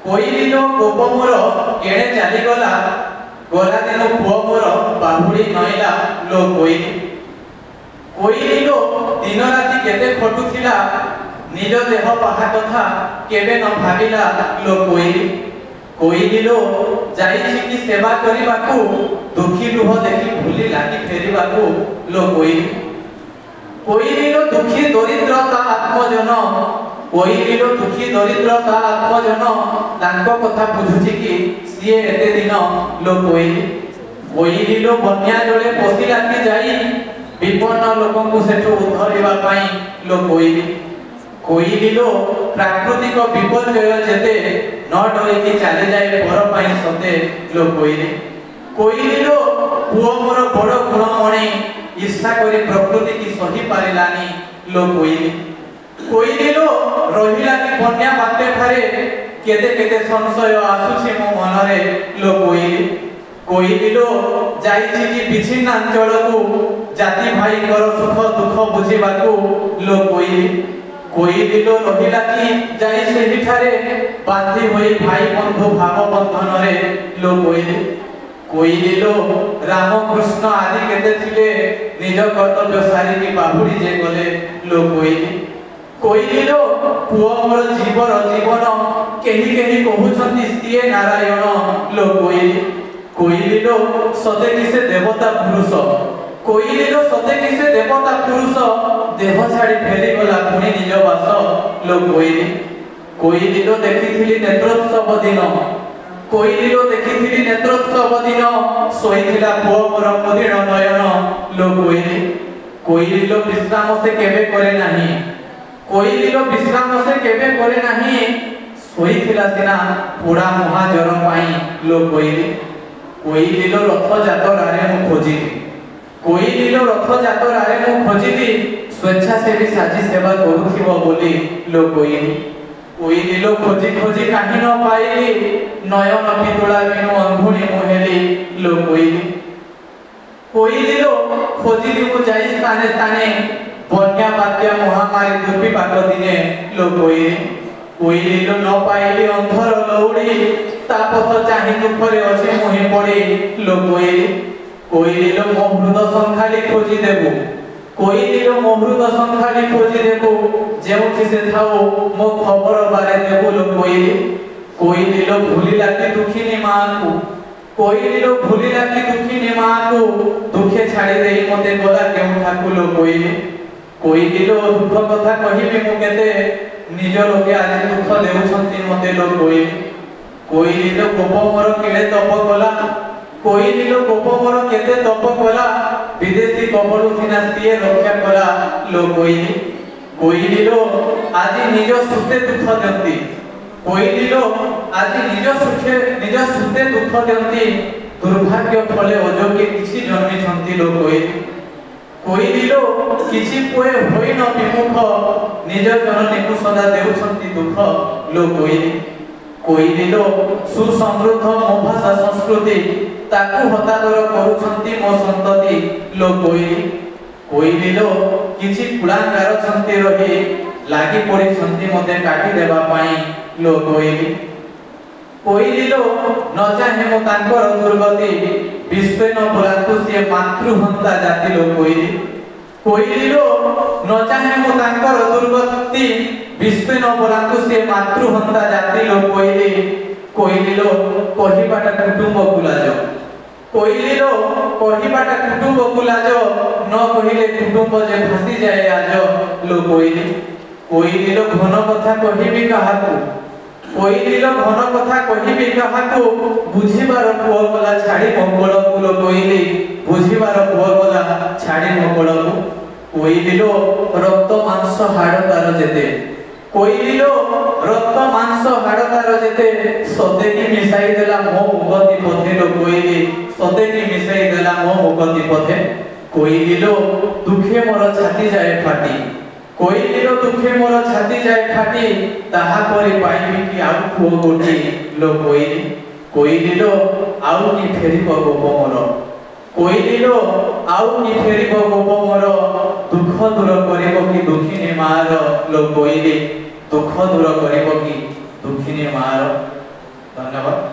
कोइली लो गोप मोर केणे चली गला गला दिन पुओ मोर बाहुड़ी नईला लो कोइली कोइली लो दिन राति केते खटुथिला निज देह पाहा कथा केबे न भाबिला लो कोइली कोइली लो जाईछि कि सेवा करिबाकू दुखी लुह देखि भूली लागी फेरिबाकू लो कोइली कोइली लो दुखी दरिद्रता आत्मजन कोइली लो दुखी दरिद्रता आत्मजन तांको कथा बुझुछि कि सिए एते दिन लो कोइली लो बन्या जळे पसी लागी जाई विपन्न लोकंकु सेठो उद्धरिबा पई लो कोइली लो प्राकृतिक विपर्यय जेते न डरे कि चली जाए पर पई सते लो कोइली लो पुओ मोर बड़ गुणमणि ईर्षा करी प्रकृति की सही पारिलानी लो कोइली लो रहिला कि बन्या बाते थारे केते केते संशय आसुछि मो मनरे लो कोइली लो जाईछि कि विच्छिन्न अंचल को जाति भाई कर सुख दुख बुझिबाकू लो कोइली लो रहिला कि जाई सेहि थारे बांधी होई भाई बंधु भाव बंधन रे लो कोइली लो राम कृष्ण आदि केते थिले निज कर्तव्य सारी की बाहुड़ी जे गले लो कोइली लो पुओ मोर जीवर जीवन केही केही कहउछंती सिए नारायण लो कोइली लो सते किसे देवता पुरुष कोइली लो सते किसे देवता पुरुष देह छाड़ी फेरी गला पुनी निज वास लो कोइली लो देखिथिली नेत्रोत्सव दिन कोइली लो देखिथिली नेत्रोत्सव दिन सोईथिला पुओ मोर मुदिन नयन लो कोइली लो विश्राम से केबे करे नाही कोइली लो विश्राम से केबे करे नाही सोईथिला सिना पुरा महाजर पाई लो कोइली लो रथ जातरारे मु खोजिली कोइली लो रथ जातरारे मु खोजिली स्वेच्छा से भी साजी सेवा करूथिबो बोली लो कोइली लो खोजी खोजी काहि न पाइली नयन पितुला बिनु अंधुनी मोहेली लो कोइली लो खोजिली मु जाई स्थाने स्थाने बन्या बात्या महामारी दुर्विपाक दिने लो कोइली लो न पाइली अंधर लौड़ी तापथ चाहि दुखरे अछि मोहि पड़ी लो कोइली लो मोहृद संखाली खोजी देबु कोइली लो मोहृद संखाली खोजी देबु जेउथि से थाओ मो खबर बारे देबु लो कोइली लो भूलिला कि दुखिनी मांकु कोइली लो भूलिला कि दुखिनी मांकु दुखे छाड़ी देई मते गला केउ ठाकु लो कोइली लो दुख कथा कहिबे मु केते निज लोके आज दुख देउछंती मते लो कोइली लो गोप मोर केले तप कला कोइली लो गोप मोर केते तप कला विदेशी कबळु सिना सिए रक्षा कला लो कोइली लो आज निज सुते दुख देंती कोइली लो आज निज सुते दुख देंती दुर्भाग्य फले अयोग्य किछि जन्मी छंती लो कोइली लो किछि कोए होई न विमुख निज जननी को सदा देउछंती दुख लो कोइली लो सुसमृद्ध मो भाषा संस्कृति ताकू हतादर करूछंती मो संतति लो कोइली लो किछि कुलांगार छंती रही लागी पड़ी छंती मते काटी देबा पई लो कोइली लो न चाहे मो तांकर दुर्गति विश्व न बोलातु से मातृहंता जाति लो कोइली लो न चाहे मो तांकर दुर्गति विश्व न बोलातु से मातृहंता जाति लो कोइली लो कहिबाटा कुटुंब कुलाज कोइली लो कहिबाटा कुटुंब कुलाज न कहिले कुटुंब जे भासी जाए आज लो कोइली लो घन कथा कहिबी काहाकू कोइली लो घन कथा कहिबी काहाकू बुझिबार पुओ गला छाड़ी मंगल को लो बुझिबार पुओ गला छाड़ी मंगल को कोइली लो रक्त मांस हाड़ तार जेते कोइली लो रक्त मांस हाड़ तार जेते सते की मिसाई देला मो मुगति पथे लो सते की मिसाई देला मो मुगति पथे कोइली लो दुखे मोर छाती जाए फाटी कोइली लो दुखे मोर छाती जाए फाटी ताहा परि पाइबी कि आउ पुओ गोटी लो कोइली लो आउ की फेरिबो गोप मोर कोइली लो आउ की फेरिबो गोप मोर दुख दूर करिबो कि दुखिनी मार लो दुख दूर करिबो कि दुखिनी मार ଧନ୍ୟବାଦ।